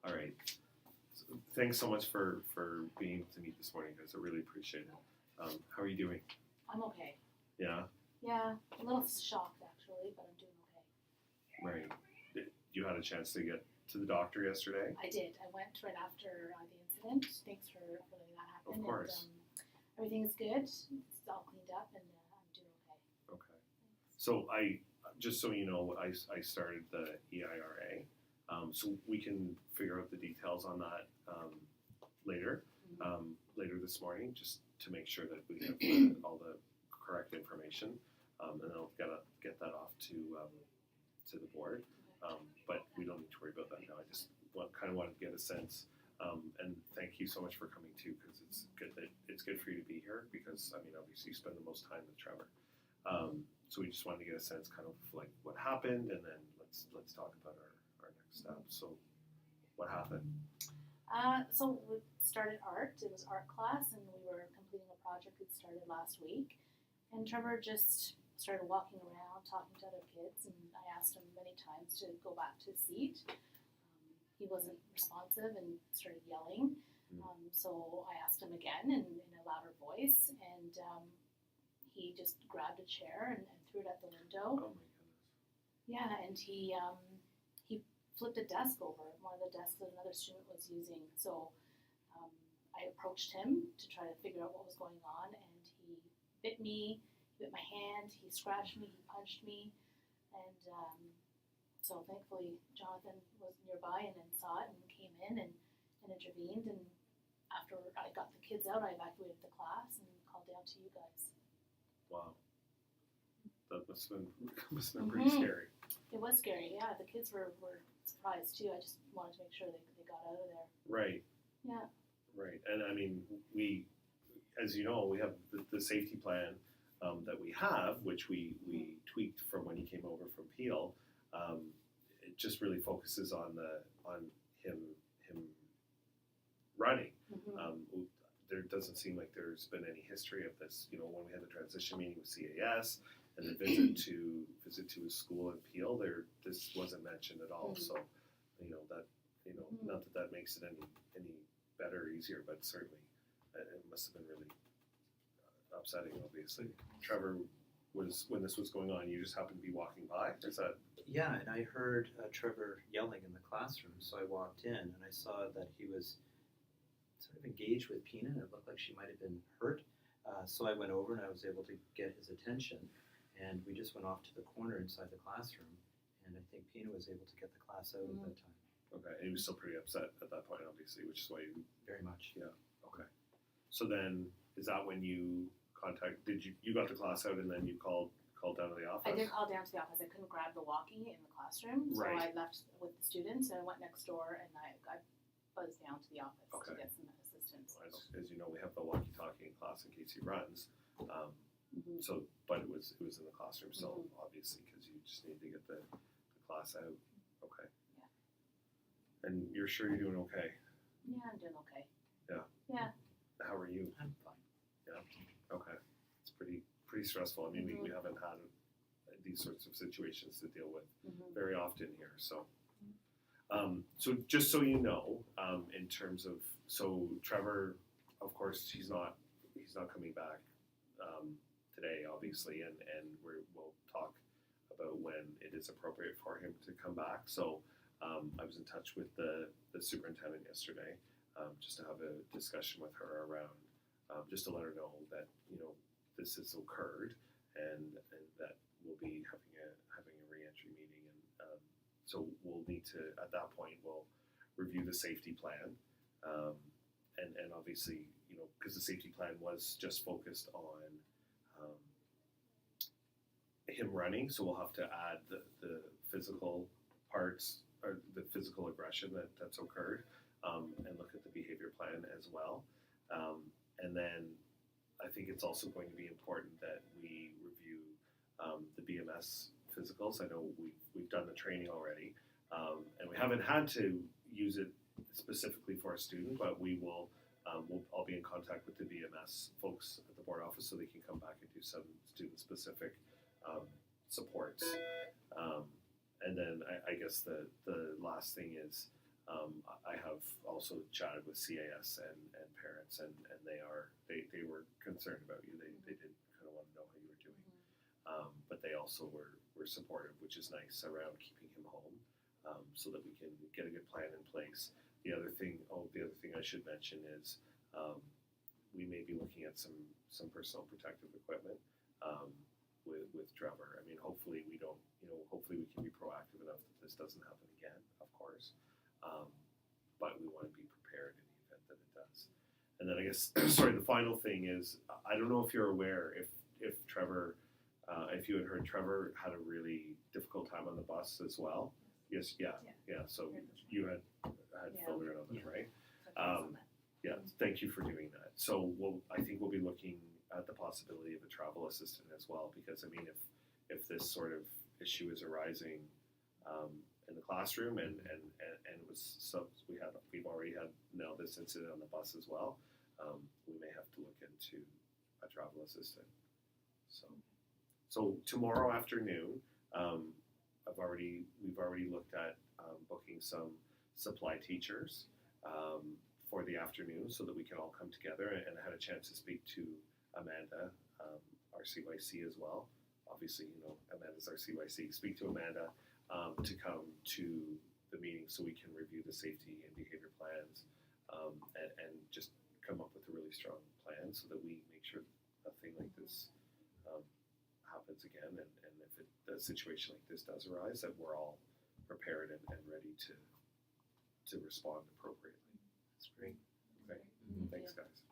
All right. So, thanks so much for being to meet this morning, guys. I really appreciate it. How are you doing? I'm okay. Yeah. Yeah, a little shocked actually, but I'm doing okay. Right. You had a chance to get to the doctor yesterday? I did. I went right after the incident. Thanks for letting that happen. Of course. And, everything is good. It's all cleaned up, and I'm doing okay. Okay. So just so you know, I started the EIRA, so we can figure out the details on that later, later this morning, just to make sure that we have all the correct information, and I'll get that off to the board. But we don't need to worry about that now. I just kind of wanted to get a sense, and thank you so much for coming too, because it's good for you to be here, because I mean obviously you spend the most time with Trevor. So we just wanted to get a sense kind of like what happened, and then let's talk about our next steps. So what happened? So we started art. It was art class, and we were completing a project we'd started last week. And Trevor just started walking around, talking to other kids, and I asked him many times to go back to his seat. He wasn't responsive and started yelling. So I asked him again in a louder voice, and he just grabbed a chair and threw it at the window. Oh my goodness. Yeah, and he flipped a desk over, one of the desks that another student was using. So I approached him to try to figure out what was going on, and he bit me, he bit my hand, he scratched me, he punched me, and so thankfully Jonathan was nearby and then saw it and came in and intervened, and after I got the kids out, I evacuated the class and called down to you guys. Wow. That must have been pretty scary. It was scary, yeah. The kids were surprised too. I just wanted to make sure they got out of there. Right. Yeah. Right. And I mean, we, as you know, we have the safety plan that we have, which we tweaked from when he came over from Peel. It just really focuses on him running. There doesn't seem like there's been any history of this. You know, when we had the transition meeting with CAS and the visit to his school in Peel, this wasn't mentioned at all. So, not that makes it any better or easier, but certainly it must have been really upsetting. Obviously, Trevor was, when this was going on, you just happened to be walking by. Is that? Yeah, and I heard Trevor yelling in the classroom, so I walked in and I saw that he was sort of engaged with Pina, and it looked like she might have been hurt. So I went over and I was able to get his attention, and we just went off to the corner inside the classroom, and I think Pina was able to get the class out at that time. Okay, and he was still pretty upset at that point, obviously, which is why you... Very much. Yeah, okay. So then, is that when you you got the class out and then you called down to the office? I did call down to the office. I couldn't grab the walkie in the classroom, so Right. I left with the students and I went next door and I buzzed down to the office to get some assistance. As you know, we have the walkie-talkie in class in case he runs. So, but it was in the classroom still, obviously, because you just need to get the class out. Okay. Yeah. And you're sure you're doing okay? Yeah, I'm doing okay. Yeah. Yeah. How are you? I'm fine. Yeah. Okay. It's pretty stressful. I mean, we haven't had these sorts of situations to deal with very often here. So, so just so you know, in terms of, so Trevor, of course, he's not coming back today, obviously, and we'll talk about when it is appropriate for him to come back. So I was in touch with the superintendent yesterday, just to have a discussion with her around, just to let her know that, you know, this has occurred and that we'll be having a re-entry meeting, and so we'll need to, at that point, we'll review the safety plan, and obviously, you know, because the safety plan was just focused on him running, so we'll have to add the physical parts or the physical aggression that's occurred, and look at the behavior plan as well, and then I think it's also going to be important that we review the BMS physicals. I know we've done the training already, and we haven't had to use it specifically for a student, but we will. I'll be in contact with the BMS folks at the board office so they can come back and do some student-specific supports. And then I guess the last thing is I have also chatted with CAS and parents, and they were concerned about you. They did kind of want to know how you were doing, but they also were supportive, which is nice, around keeping him home, so that we can get a good plan in place. The other thing I should mention is we may be looking at some personal protective equipment with Trevor. I mean, hopefully we don't, hopefully we can be proactive enough that this doesn't happen again, of course. But we want to be prepared in the event that it does. And then I guess, sorry, the final thing is, I don't know if you're aware if Trevor, if you had heard Trevor had a really difficult time on the bus as well. Yes, yeah. So you had filled her in on that, right? Yeah, thank you for doing that. So I think we'll be looking at the possibility of a travel assistant as well, because I mean, if this sort of issue is arising in the classroom, and it was we've already had now this incident on the bus as well, we may have to look into a travel assistant. So tomorrow afternoon, we've already looked at booking some supply teachers for the afternoon, so that we can all come together, and I had a chance to speak to Amanda, our CYC as well. Obviously, Amanda's our CYC. Speak to Amanda to come to the meeting so we can review the safety and behavior plans, and just come up with a really strong plan so that we make sure a thing like this happens again, and if a situation like this does arise, that we're all prepared and ready to respond appropriately. That's great. Okay. Thanks, guys.